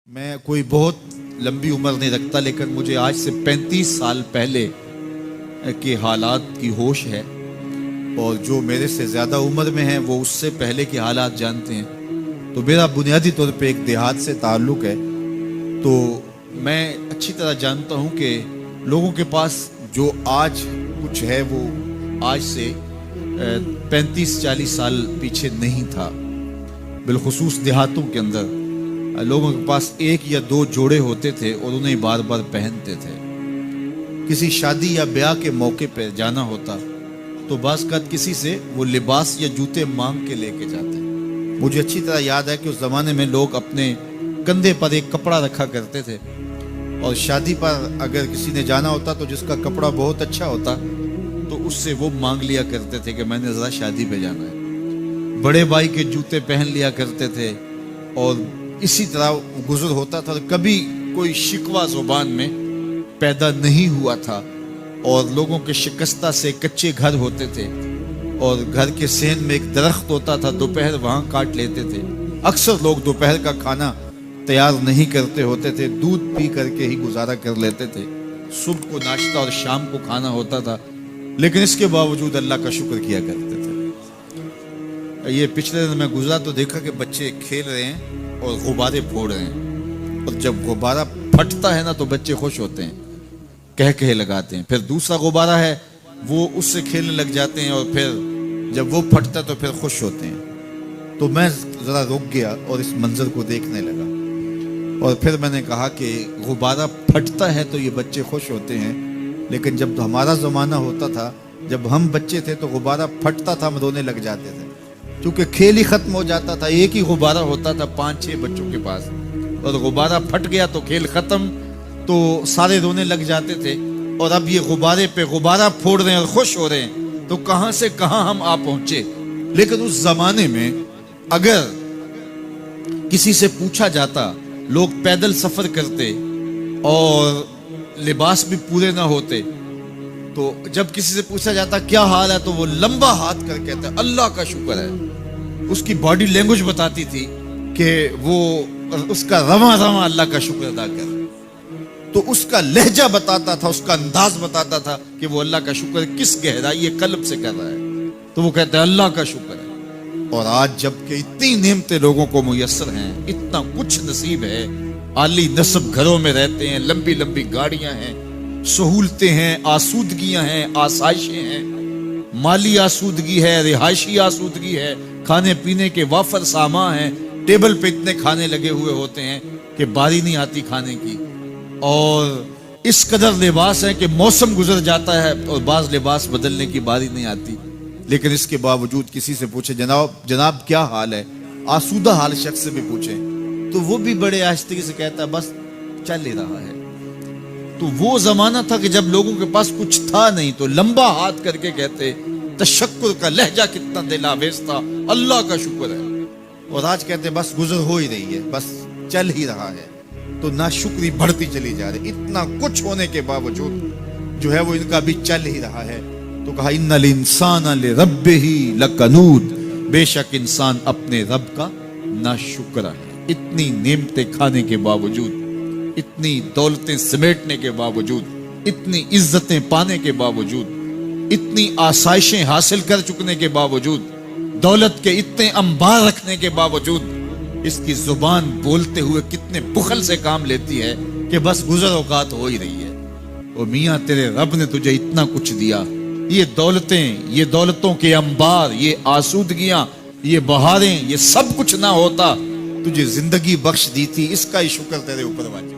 میں کوئی بہت لمبی عمر نہیں رکھتا، لیکن مجھے آج سے 35 سال پہلے کے حالات کی ہوش ہے، اور جو میرے سے زیادہ عمر میں ہیں وہ اس سے پہلے کے حالات جانتے ہیں۔ تو میرا بنیادی طور پہ ایک دیہات سے تعلق ہے، تو میں اچھی طرح جانتا ہوں کہ لوگوں کے پاس جو آج کچھ ہے وہ آج سے 35-40 سال پیچھے نہیں تھا۔ بالخصوص دیہاتوں کے اندر لوگوں کے پاس ایک یا دو جوڑے ہوتے تھے اور انہیں بار بار پہنتے تھے۔ کسی شادی یا بیاہ کے موقع پہ جانا ہوتا تو بعض اوقات کسی سے وہ لباس یا جوتے مانگ کے لے کے جاتے۔ مجھے اچھی طرح یاد ہے کہ اس زمانے میں لوگ اپنے کندھے پر ایک کپڑا رکھا کرتے تھے، اور شادی پر اگر کسی نے جانا ہوتا تو جس کا کپڑا بہت اچھا ہوتا تو اس سے وہ مانگ لیا کرتے تھے کہ میں نے ذرا شادی پہ جانا ہے۔ بڑے بھائی کے جوتے پہن لیا کرتے تھے، اور اسی طرح گزر ہوتا تھا۔ کبھی کوئی شکوہ زبان میں پیدا نہیں ہوا تھا، اور لوگوں کے شکستہ سے کچے گھر ہوتے تھے، اور گھر کے صحن میں ایک درخت ہوتا تھا، دوپہر وہاں کاٹ لیتے تھے۔ اکثر لوگ دوپہر کا کھانا تیار نہیں کرتے ہوتے تھے، دودھ پی کر کے ہی گزارا کر لیتے تھے۔ صبح کو ناشتہ اور شام کو کھانا ہوتا تھا، لیکن اس کے باوجود اللہ کا شکر کیا کرتے تھے۔ یہ پچھلے دن میں گزرا تو دیکھا کہ بچے کھیل رہے ہیں اور غبارے پھوڑ رہے ہیں، اور جب غبارہ پھٹتا ہے نا تو بچے خوش ہوتے ہیں، کہہ لگاتے ہیں۔ پھر دوسرا غبارہ ہے وہ اس سے کھیلنے لگ جاتے ہیں، اور پھر جب وہ پھٹتا تو پھر خوش ہوتے ہیں۔ تو میں ذرا رک گیا اور اس منظر کو دیکھنے لگا، اور پھر میں نے کہا کہ غبارہ پھٹتا ہے تو یہ بچے خوش ہوتے ہیں، لیکن جب ہمارا زمانہ ہوتا تھا، جب ہم بچے تھے تو غبارہ پھٹتا تھا، ہم رونے لگ جاتے تھے، کیونکہ کھیل ہی ختم ہو جاتا تھا۔ ایک ہی غبارہ ہوتا تھا 5-6 بچوں کے پاس، اور غبارہ پھٹ گیا تو کھیل ختم، تو سارے رونے لگ جاتے تھے۔ اور اب یہ غبارے پہ غبارہ پھوڑ رہے ہیں اور خوش ہو رہے ہیں، تو کہاں سے کہاں ہم آ پہنچے۔ لیکن اس زمانے میں اگر کسی سے پوچھا جاتا، لوگ پیدل سفر کرتے اور لباس بھی پورے نہ ہوتے، تو جب کسی سے پوچھا جاتا کیا حال ہے تو وہ لمبا ہاتھ کر کہتا اللہ کا شکر ہے۔ اس کی باڈی لینگویج بتاتی تھی کہ وہ اس کا رواں رواں اللہ کا شکر ادا کر، تو اس کا لہجہ بتاتا تھا، اس کا انداز بتاتا تھا کہ وہ اللہ کا شکر کس گہرائی قلب سے کر رہا ہے، تو وہ کہتا ہے اللہ کا شکر ہے۔ اور آج جب کہ اتنی نعمتیں لوگوں کو میسر ہیں، اتنا کچھ نصیب ہے، عالی نصب گھروں میں رہتے ہیں، لمبی لمبی گاڑیاں ہیں، سہولتیں ہیں، آسودگیاں ہیں، آسائشیں ہیں، مالی آسودگی ہے، رہائشی آسودگی ہے، کھانے پینے کے وافر سامان ہیں، ٹیبل پہ اتنے کھانے لگے ہوئے ہوتے ہیں کہ باری نہیں آتی کھانے کی، اور اس قدر لباس ہے کہ موسم گزر جاتا ہے اور بعض لباس بدلنے کی باری نہیں آتی۔ لیکن اس کے باوجود کسی سے پوچھے جناب کیا حال ہے، آسودہ حال شخص سے بھی پوچھے تو وہ بھی بڑے آہستگی سے کہتا ہے بس چل ہی رہا ہے۔ تو وہ زمانہ تھا کہ جب لوگوں کے پاس کچھ تھا نہیں تو لمبا ہاتھ کر کے کہتے، تشکر کا لہجہ کتنا دل آویز تھا، اللہ کا شکر ہے۔ اور آج کہتے بس گزر ہو ہی رہی ہے، بس چل ہی رہا ہے۔ تو ناشکری بڑھتی چلی جا رہی، اتنا کچھ ہونے کے باوجود جو ہے وہ ان کا بھی چل ہی رہا ہے۔ تو کہا ان الانسان لربہ لکنود، بے شک انسان اپنے رب کا ناشکر ہے۔ اتنی نعمتیں کھانے کے باوجود، اتنی دولتیں سمیٹنے کے باوجود، اتنی عزتیں پانے کے باوجود، اتنی آسائشیں حاصل کر چکنے کے باوجود، دولت کے اتنے انبار رکھنے کے باوجود، اس کی زبان بولتے ہوئے کتنے بخل سے کام لیتی ہے کہ بس گزر اوقات ہو ہی رہی ہے۔ او میاں تیرے رب نے تجھے اتنا کچھ دیا، یہ دولتیں، یہ دولتوں کے انبار، یہ آسودگیاں، یہ بہاریں، یہ سب کچھ نہ ہوتا، تجھے زندگی بخش دی تھی، اس کا ہی شکر تیرے اوپر واجب۔